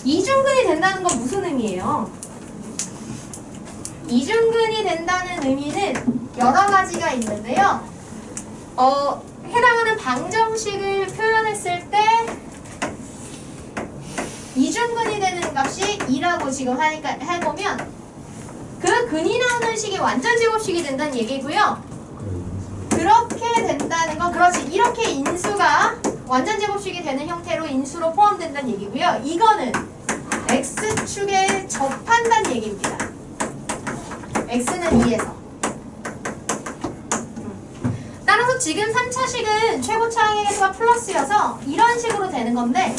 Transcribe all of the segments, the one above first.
이중근이 된다는 건 무슨 의미예요? 이중근이 된다는 의미는 여러 가지가 있는데요. 해당하는 방정식을 표현했을 때 이중근이 되는 값이 2라고 지금 하니까 해보면 그 근이 나오는 식이 완전 제곱식이 된다는 얘기고요. 그렇게 된다는 건 그렇지. 이렇게 인수가 완전 제곱식이 되는 형태로 인수로 포함된다는 얘기고요. 이거는 x축에 접한다는 얘기입니다. x는 2에서. 따라서 지금 3차식은 최고차항의 개수가 플러스여서 이런 식으로 되는 건데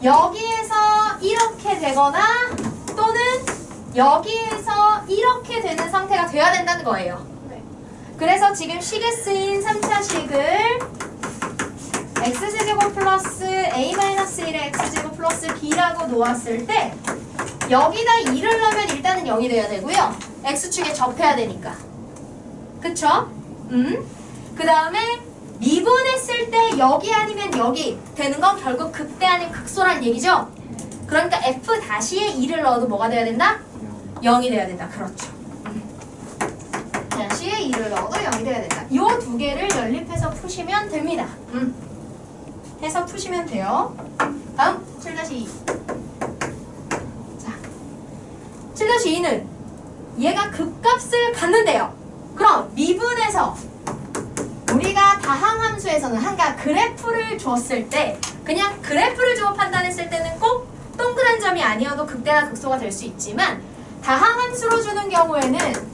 여기에서 이렇게 되거나 또는 여기에서 이렇게 되는 상태가 돼야 된다는 거예요. 그래서 지금 식에 쓰인 3차식을 x제곱 플러스 a-1의 x제곱 플러스 b라고 놓았을 때 여기다 2를 넣으면 일단은 0이 돼야 되고요. x축에 접해야 되니까. 그쵸? 그 다음에 미분했을 때 여기 아니면 여기 되는 건 결국 극대 아니면 극소란 얘기죠? 그러니까 f-에 2를 넣어도 뭐가 돼야 된다? 0이 돼야 된다. 그렇죠. C에 2를 넣어도 0이 돼야 된다. 이 두 개를 연립해서 푸시면 됩니다. 해서 푸시면 돼요. 다음 7-2. 자, 7-2는 얘가 극값을 갖는데요. 그럼 미분해서 우리가 다항함수에서는 그러니까 그래프를 줬을 때 그냥 그래프를 주어 판단했을 때는 꼭 동그란 점이 아니어도 극대나 극소가 될 수 있지만 다항함수로 주는 경우에는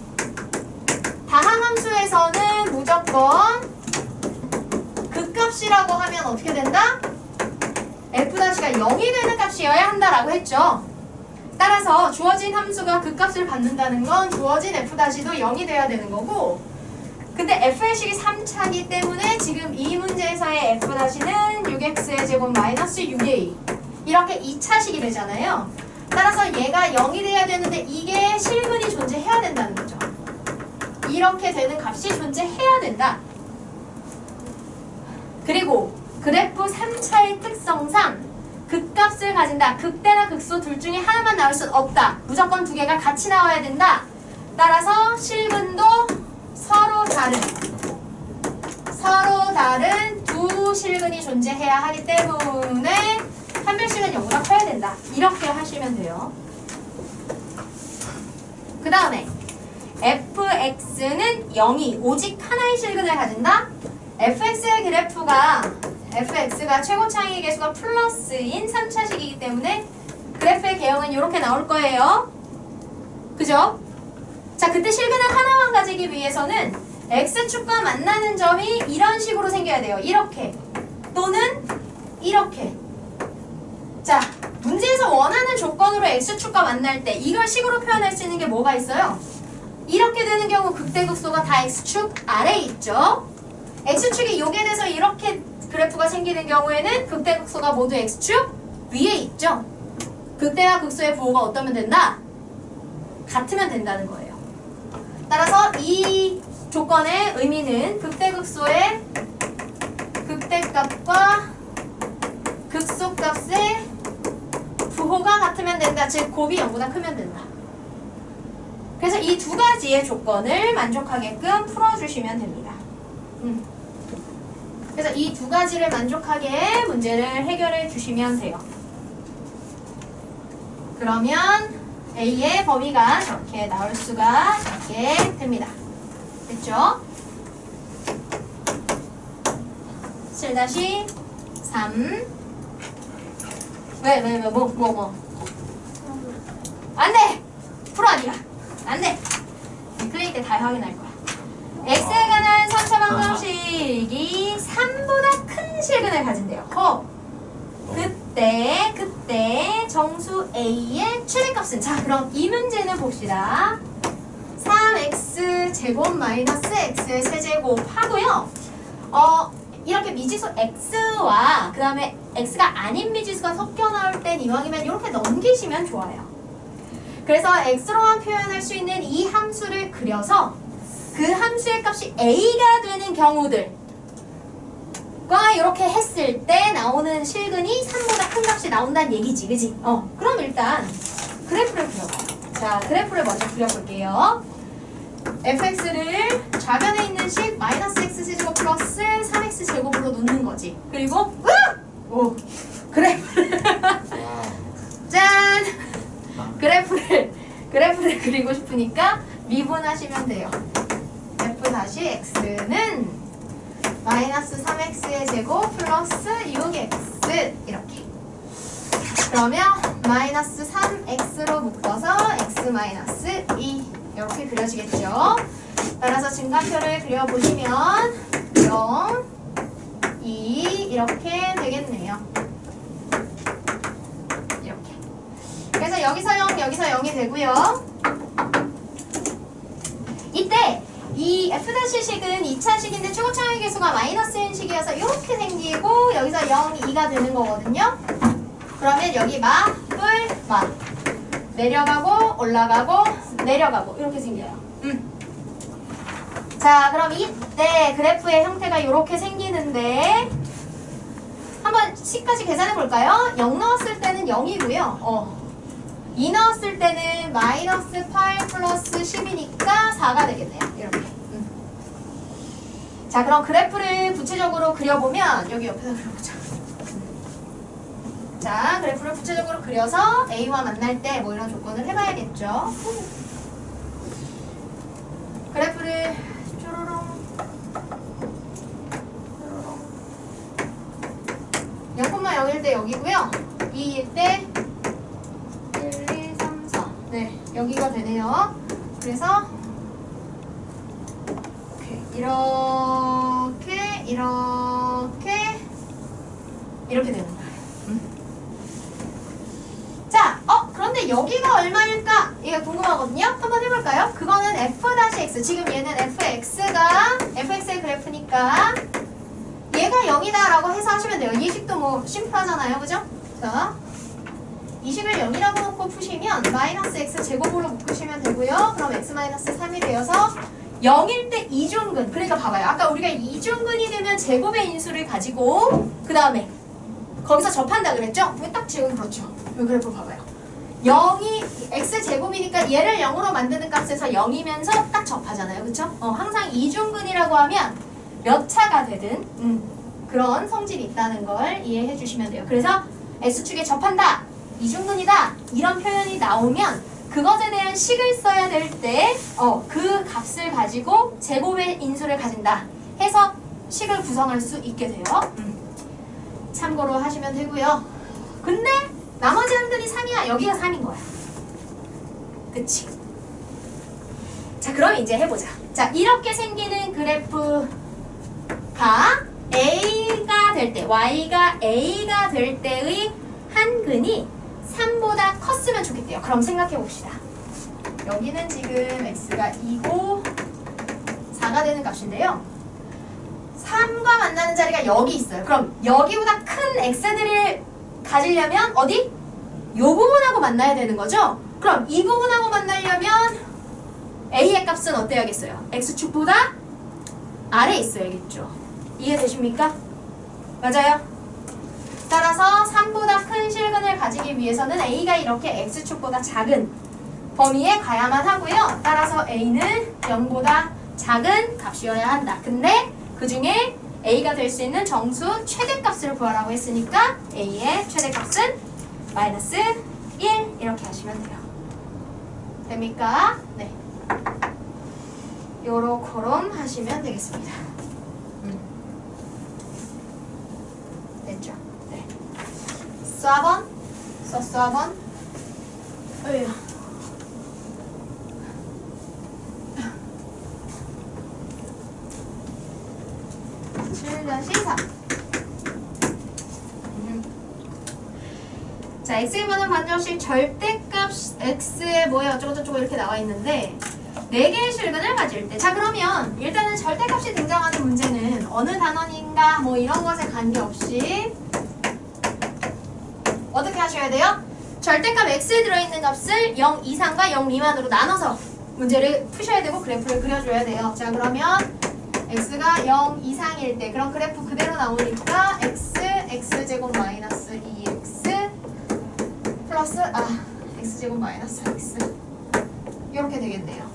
다항함수에서는 무조건 극값이라고 하면 어떻게 된다? f-가 0이 되는 값이어야 한다라고 했죠. 따라서 주어진 함수가 극값을 받는다는 건 주어진 f-도 0이 돼야 되는 거고 근데 f의 식이 3차이기 때문에 지금 이 문제에서의 f-는 6x의 제곱 마이너스 6a 이렇게 2차식이 되잖아요. 따라서 얘가 0이 돼야 되는데 이게 실근이 존재해야 된다는 거죠. 이렇게 되는 값이 존재해야 된다. 그리고 그래프 3차의 특성상 극값을 가진다. 극대나 극소 둘 중에 하나만 나올 수 없다. 무조건 두 개가 같이 나와야 된다. 따라서 실근도 서로 다른 두 실근이 존재해야 하기 때문에 판별식은 0보다 커야 된다. 이렇게 하시면 돼요. 그 다음에 fx는 0이 오직 하나의 실근을 가진다. fx의 그래프가 fx가 최고차항의 개수가 플러스인 3차식이기 때문에 그래프의 개형은 이렇게 나올 거예요. 그죠? 자, 그때 실근을 하나만 가지기 위해서는 x축과 만나는 점이 이런 식으로 생겨야 돼요. 이렇게 또는 이렇게. 자, 문제에서 원하는 조건으로 x축과 만날 때 이걸 식으로 표현할 수 있는 게 뭐가 있어요? 이렇게 되는 경우 극대극소가 다 x축 아래에 있죠. x축이 요괴돼서 이렇게 그래프가 생기는 경우에는 극대극소가 모두 x축 위에 있죠. 극대와 극소의 부호가 어떠면 된다? 같으면 된다는 거예요. 따라서 이 조건의 의미는 극대극소의 극대값과 극소값의 부호가 같으면 된다. 즉 곱이 0보다 크면 된다. 그래서 이 두 가지의 조건을 만족하게끔 풀어주시면 됩니다. 그래서 이 두 가지를 만족하게 문제를 해결해 주시면 돼요. 그러면 A의 범위가 저렇게 나올 수가 있게 됩니다. 됐죠? 7-3 뭐 안돼! 프로 아니야. 안돼! 클릭 때 다 확인할 거야. x에 관한 3차 방정식이 3보다 큰 실근을 가진대요. 그때 정수 a의 최대값은 자 그럼 이 문제는 봅시다. 3x 제곱 마이너스 x의 세제곱 하고요. 이렇게 미지수 x와 그 다음에 x가 아닌 미지수가 섞여 나올 땐 이왕이면 이렇게 넘기시면 좋아요. 그래서 x로만 표현할 수 있는 이 함수를 그려서 그 함수의 값이 a가 되는 경우들 과 이렇게 했을 때 나오는 실근이 3보다 큰 값이 나온다는 얘기지, 그지? 그럼 일단 그래프를 그려봐요. 자, 그래프를 먼저 그려볼게요. fx를 좌변에 있는 식 마이너스 x제곱 플러스 3x 제곱으로 놓는 거지. 그리고 오 그래프를 짠! 그래프를 그리고 싶으니까 미분하시면 돼요. f-x는 마이너스 3x의 제곱 플러스 6x 이렇게. 그러면 마이너스 3x로 묶어서 x 마이너스 2 이렇게 그려지겠죠. 따라서 증가표를 그려보시면 0, 2 이렇게 되겠네요. 이렇게. 그래서 여기서 0, 여기서 0이 되고요. 이때 이 f-식은 2차식인데 최고차항의 개수가 마이너스인 식이어서 이렇게 생기고 여기서 0, 2가 되는 거거든요. 그러면 여기 마, 뿔, 마 내려가고 올라가고 내려가고 이렇게 생겨요. 자, 그럼 이때 그래프의 형태가 이렇게 생기는데 한번 식까지 계산해 볼까요? 0 넣었을 때는 0이고요. 2 넣었을 때는 마이너스 8 플러스 10이니까 4가 되겠네요. 이렇게. 자, 그럼 그래프를 구체적으로 그려보면 여기 옆에다 그려보자. 자, 그래프를 구체적으로 그려서 A와 만날 때 뭐 이런 조건을 해봐야겠죠. 그래프를 쪼로롱 0,0일 때 여기고요. 2일 때 1, 2, 3, 4 네, 여기가 되네요. 그래서 이렇게 되는 거예요. 자, 그런데 여기가 얼마일까? 이게 궁금하거든요. 한번 해볼까요? 그거는 f-x. 지금 얘는 fx의 그래프니까 얘가 0이다 라고 해서 하시면 돼요. 이 식도 뭐 심플하잖아요. 그죠? 자, 이 식을 0이라고 놓고 푸시면 마이너스 x 제곱으로 묶으시면 되고요. 그럼 x 마이너스 3이 되어서 0일 때 이중근. 그러니까 봐봐요. 아까 우리가 이중근이 되면 제곱의 인수를 가지고 그 다음에 거기서 접한다 그랬죠? 딱 지금 그렇죠. 이 그래프 봐봐요. 0이 x제곱이니까 얘를 0으로 만드는 값에서 0이면서 딱 접하잖아요. 그쵸? 항상 이중근이라고 하면 몇 차가 되든 그런 성질이 있다는 걸 이해해 주시면 돼요. 그래서 x축에 접한다, 이중근이다 이런 표현이 나오면 그것에 대한 식을 써야 될 때 그 값을 가지고 제곱의 인수를 가진다 해서 식을 구성할 수 있게 돼요. 참고로 하시면 되고요. 근데 나머지 항들이 3이야. 여기가 3인 거야. 그치? 자, 그럼 이제 해보자. 자, 이렇게 생기는 그래프가 A가 될 때, Y가 A가 될 때의 한근이 3보다 컸으면 좋겠대요. 그럼 생각해 봅시다. 여기는 지금 X가 2고 4가 되는 값인데요. 3과 만나는 자리가 여기 있어요. 그럼 여기보다 큰 X들을 가지려면 어디? 요 부분하고 만나야 되는 거죠? 그럼 이 부분하고 만나려면 A의 값은 어때야겠어요? X축보다 아래에 있어야겠죠. 이해되십니까? 맞아요? 따라서 3보다 큰 실근을 가지기 위해서는 A가 이렇게 X축보다 작은 범위에 가야만 하고요. 따라서 A는 0보다 작은 값이어야 한다. 근데 그 중에 A가 될 수 있는 정수 최대값을 구하라고 했으니까 A의 최대값은 마이너스 1 이렇게 하시면 돼요. 됩니까? 네. 요렇게럼 하시면 되겠습니다. 됐죠? 네. 쏴번, 쏴번. 어휴. 7-4. 자, x에만한 반정식 절대값 x에 뭐에 어쩌고저쩌고 이렇게 나와 있는데 4개의 실근을 가질 때, 자 그러면 일단은 절대값이 등장하는 문제는 어느 단원인가 뭐 이런 것에 관계없이 어떻게 하셔야 돼요? 절대값 x에 들어있는 값을 0 이상과 0 미만으로 나눠서 문제를 푸셔야 되고 그래프를 그려줘야 돼요. 자 그러면 x가 0 이상일 때 그럼 그래프 그대로 나오니까 x제곱 마이너스 2x 플러스 x제곱 마이너스 4x 이렇게 되겠네요.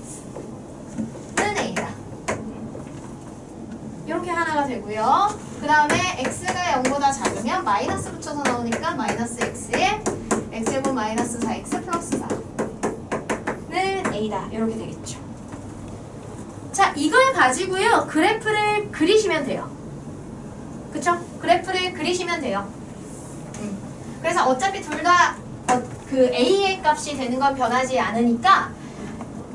는 a다. 이렇게 하나가 되고요. 그 다음에 x가 0보다 작으면 마이너스 붙여서 나오니까 마이너스 x에 x제곱 마이너스 4x 플러스 4는 a다. 이렇게 되겠죠. 자, 이걸 가지고요. 그래프를 그리시면 돼요. 그쵸? 그래프를 그리시면 돼요. 그래서 어차피 둘 다 그 a의 값이 되는 건 변하지 않으니까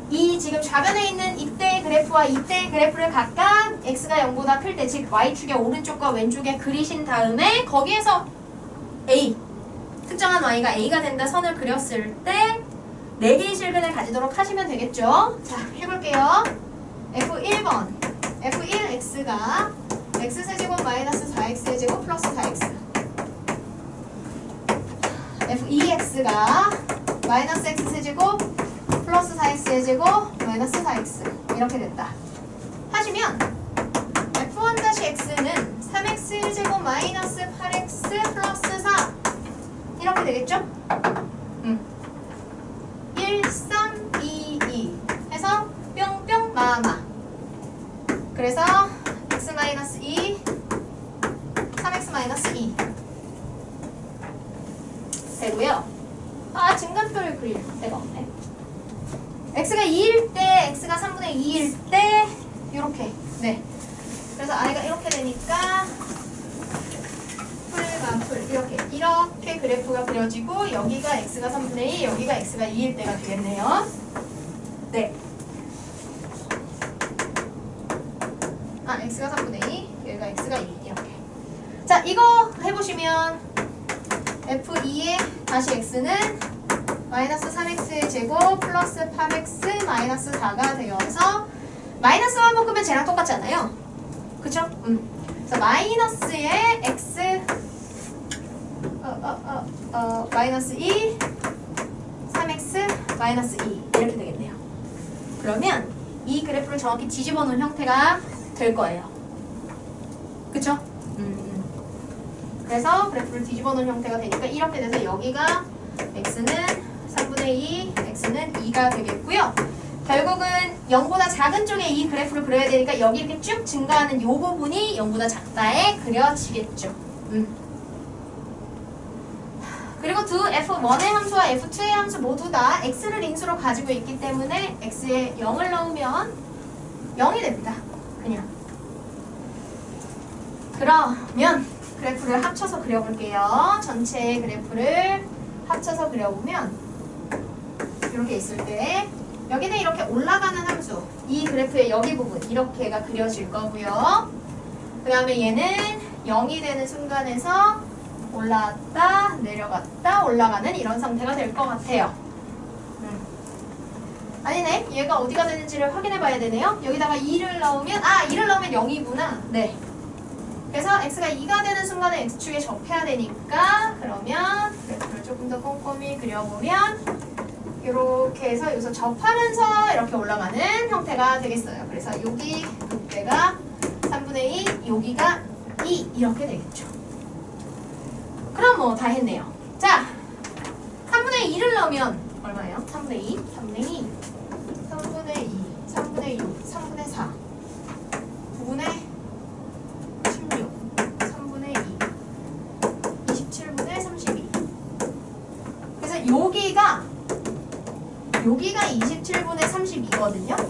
이 지금 좌변에 있는 이때의 그래프와 이때의 그래프를 각각 x가 0보다 클 때, 즉 y축의 오른쪽과 왼쪽에 그리신 다음에 거기에서 a, 특정한 y가 a가 된다 선을 그렸을 때 4개의 실근을 가지도록 하시면 되겠죠. 자, 해볼게요. F1번 F1x가 x세제곱 마이너스 4x제곱 플러스 4x F2x가 마이너스 x세제곱 플러스 4x제곱 마이너스 4x 이렇게 됐다 하시면 F1-x는 3x제곱 마이너스 8x 플러스 4 이렇게 되겠죠? 1, 3, 2, 2 해서 뿅뿅 마마 그래서 x-2 3x-2 되고요. 증간표를 그릴 데가 없네. x가 2일 때, x가 3분의 2일 때 이렇게 네. 그래서 i가 이렇게 되니까 풀과 풀 이렇게 그래프가 그려지고 여기가 x가 3분의 2, 여기가 x가 2일 때가 되겠네요. 네. x가 3분의 2, 여기가 x가 2 이렇게. 자, 이거 해보시면 f2의 다시 x는 마이너스 3x 제곱 플러스 8x 마이너스 4가 되어서 마이너스만 묶으면 쟤랑 똑같잖아요. 그쵸? 그래서 마이너스의 x 마이너스 2 3x 마이너스 2 이렇게 되겠네요. 그러면 이 그래프를 정확히 뒤집어 놓은 형태가 될 거예요. 그쵸? 그래서 그래프를 뒤집어 놓은 형태가 되니까 이렇게 돼서 여기가 x는 3분의 2, x는 2가 되겠고요. 결국은 0보다 작은 쪽에 이 그래프를 그려야 되니까 여기 이렇게 쭉 증가하는 이 부분이 0보다 작다에 그려지겠죠. 그리고 두 f1의 함수와 f2의 함수 모두 다 x를 인수로 가지고 있기 때문에 x에 0을 넣으면 0이 됩니다. 그냥. 그러면 그래프를 합쳐서 그려볼게요. 전체의 그래프를 합쳐서 그려보면 이렇게 있을 때 여기는 이렇게 올라가는 함수 이 그래프의 여기 부분 이렇게가 그려질 거고요. 그 다음에 얘는 0이 되는 순간에서 올라왔다 내려갔다 올라가는 이런 상태가 될 것 같아요. 아니네. 얘가 어디가 되는지를 확인해 봐야 되네요. 여기다가 2를 넣으면 2를 넣으면 0이구나. 네. 그래서 x가 2가 되는 순간에 x축에 접해야 되니까 그러면 그래프를 조금 더 꼼꼼히 그려보면 이렇게 해서 여기서 접하면서 이렇게 올라가는 형태가 되겠어요. 그래서 여기 그때가 3분의 2, 여기가 2 이렇게 되겠죠. 그럼 뭐 다 했네요. 자, 3분의 2를 넣으면 얼마예요? 3분의 2, 3분의 2, 3분의 2, 3분의 6, 3분의 4, 9분의 16, 3분의 2, 27분의 32. 그래서 여기가 27분의 32거든요.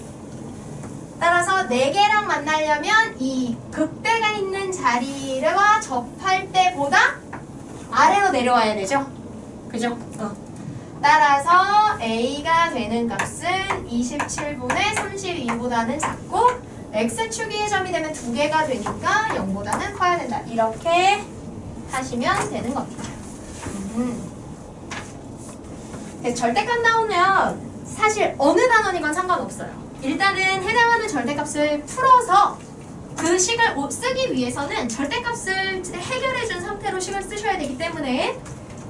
따라서 4개랑 만나려면 이 극대가 있는 자리와 접할 때보다 아래로 내려와야 되죠. 그죠? 따라서 A가 되는 값은 27분의 32보다는 작고 X축의 점이 되면 2개가 되니까 0보다는 커야 된다. 이렇게 하시면 되는 겁니다. 절대값 나오면 사실 어느 단원이건 상관없어요. 일단은 해당하는 절대값을 풀어서 그 식을 쓰기 위해서는 절대값을 해결해준 상태로 식을 쓰셔야 되기 때문에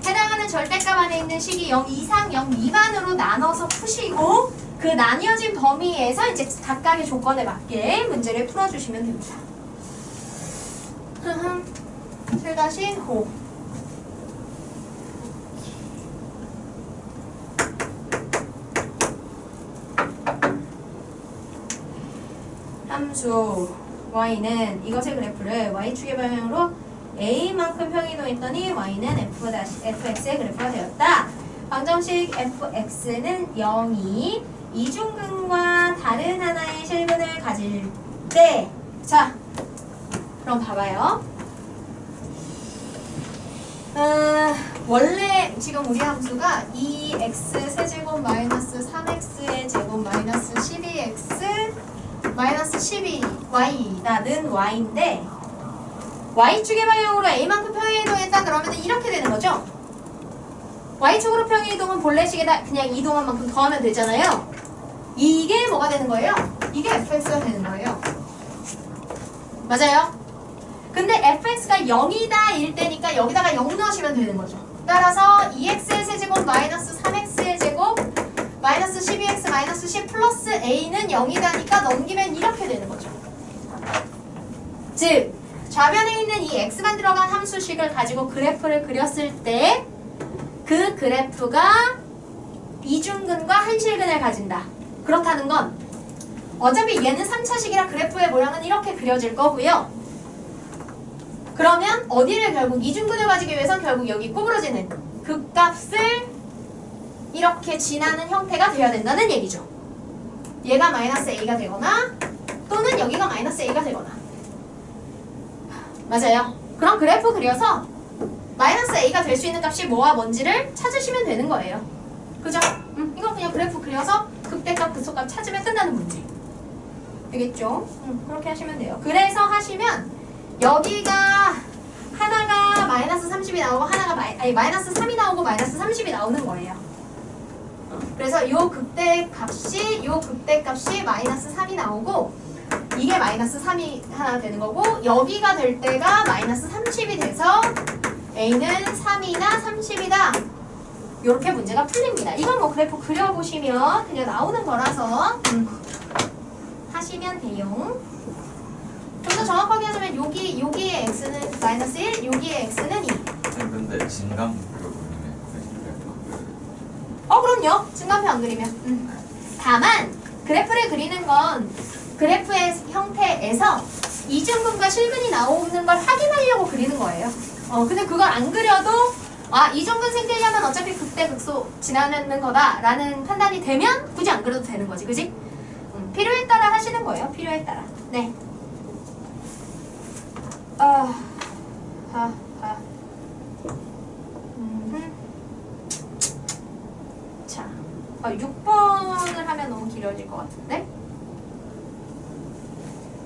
해당하는 절대값 안에 있는 식이 0 이상 0 미만으로 나눠서 푸시고 그 나뉘어진 범위에서 이제 각각의 조건에 맞게 문제를 풀어주시면 됩니다. 7-5 함수 y는 이것의 그래프를 y축의 방향으로 a만큼 평이동했더니 y는 fx의 그래프가 되었다. 방정식 fx는 0이 이중근과 다른 하나의 실근을 가질 때, 자, 그럼 봐봐요. 원래 지금 우리 함수가 2x 세제곱 마이너스 3x의 제곱 마이너스 12x 마이너스 12y라는 y인데, y축의 방향으로 a만큼 평이동했다 그러면 이렇게 되는 거죠. y축으로 평이동은 본래식에다 그냥 이동한 만큼 더하면 되잖아요. 이게 뭐가 되는 거예요? 이게 fx가 되는 거예요. 맞아요? 근데 fx가 0이다 일 때니까 여기다가 0 넣으시면 되는 거죠. 따라서 2x의 세제곱 마이너스 3x의 제곱 마이너스 12x 마이너스 10 플러스 a는 0이다니까 넘기면 이렇게 되는 거죠. 즉 좌변에 있는 이 x만 들어간 함수식을 가지고 그래프를 그렸을 때 그 그래프가 이중근과 한실근을 가진다. 그렇다는 건 어차피 얘는 3차식이라 그래프의 모양은 이렇게 그려질 거고요. 그러면 어디를 결국 이중근을 가지기 위해선 결국 여기 구부러지는 극값을 이렇게 지나는 형태가 되어야 된다는 얘기죠. 얘가 마이너스 a가 되거나 또는 여기가 마이너스 a가 되거나. 맞아요. 그럼 그래프 그려서 마이너스 a가 될 수 있는 값이 뭐와 뭔지를 찾으시면 되는 거예요. 그죠? 이거 그냥 그래프 그려서 극대값, 극소값 찾으면 끝나는 문제. 되겠죠? 그렇게 하시면 돼요. 그래서 하시면 여기가 하나가 마이너스 30이 나오고 하나가 마이너스 3이 나오고 마이너스 30이 나오는 거예요. 그래서 요 극대값이 마이너스 3이 나오고 이게 마이너스 3이 하나 되는 거고 여기가 될 때가 마이너스 30이 돼서 a는 3이나 30이다. 이렇게 문제가 풀립니다. 이건 뭐 그래프 그려보시면 그냥 나오는 거라서 하시면 돼요. 좀 더 정확하게 하자면 여기의 x는 마이너스 1, 여기의 x는 2. 근데 진감 그려보면 그럼요. 증감표 안 그리면. 다만 그래프를 그리는 건 그래프의 형태에서 이중근과 실근이 나오는 걸 확인하려고 그리는 거예요. 근데 그걸 안 그려도 이중근 생기려면 어차피 극대 극소 지나는 거다라는 판단이 되면 굳이 안 그려도 되는 거지, 그지? 필요에 따라 하시는 거예요. 필요에 따라. 네. 자, 6번을 하면 너무 길어질 것 같은데?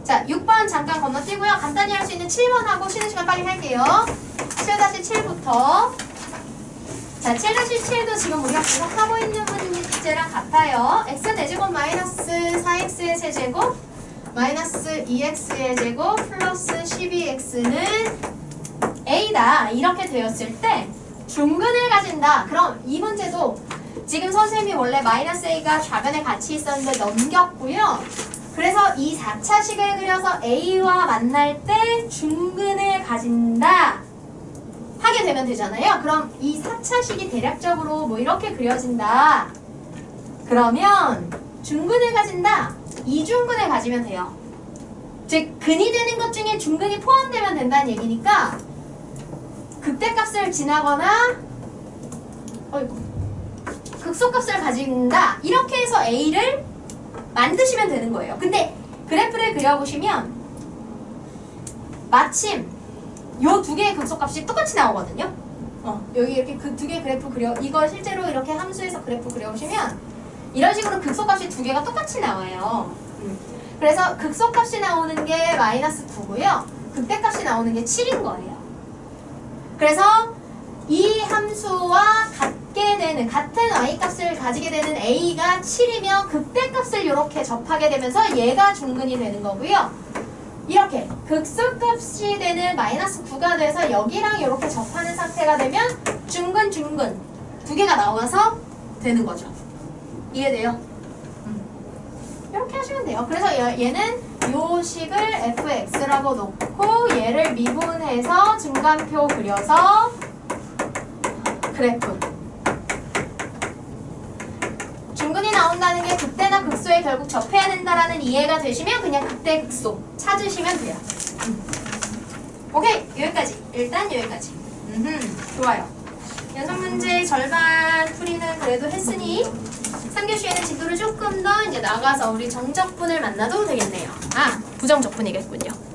자, 6번 잠깐 건너뛰고요. 간단히 할 수 있는 7번 하고 쉬는 시간 빨리 할게요. 7-7부터. 자, 7-7도 지금 우리가 계속 하고 있는 문제랑 같아요. x 제곱 마이너스 4x의 세제곱 마이너스 2x의 제곱 플러스 12x는 a다. 이렇게 되었을 때 중근을 가진다. 그럼 이 문제도 지금 선생님이 원래 마이너스 a가 좌변에 같이 있었는데 넘겼고요. 그래서 이 4차식을 그려서 a와 만날 때 중근을 가진다 하게 되면 되잖아요. 그럼 이 4차식이 대략적으로 뭐 이렇게 그려진다. 그러면 중근을 가진다. 이중근을 가지면 돼요. 즉 근이 되는 것 중에 중근이 포함되면 된다는 얘기니까 극대값을 지나거나 극소값을 가진다. 이렇게 해서 a를 만드시면 되는 거예요. 근데 그래프를 그려보시면 마침 요 두 개의 극소값이 똑같이 나오거든요. 여기 이렇게 그 두 개의 그래프 이걸 실제로 이렇게 함수에서 그래프 그려보시면 이런 식으로 극소값이 두 개가 똑같이 나와요. 그래서 극소값이 나오는 게 마이너스 9고요. 극대값이 나오는 게 7인 거예요. 그래서 이 함수와 같은 y값을 가지게 되는 a가 7이면 극대값을 이렇게 접하게 되면서 얘가 중근이 되는 거고요. 이렇게 극소값이 되는 마이너스 9가 돼서 여기랑 이렇게 접하는 상태가 되면 중근 두 개가 나와서 되는 거죠. 이해돼요? 이렇게 하시면 돼요. 그래서 얘는 요 식을 fx라고 놓고 얘를 미분해서 증감표 그려서 그래프. 중근이 나온다는 게 극대나 극소에 결국 접해야 된다라는 이해가 되시면 그냥 극대 극소 찾으시면 돼요. 오케이, 여기까지. 일단 여기까지. 좋아요. 연속 문제 절반 풀이는 그래도 했으니 3교시에는 진도를 조금 더 이제 나가서 우리 정적분을 만나도 되겠네요. 아, 부정적분이겠군요.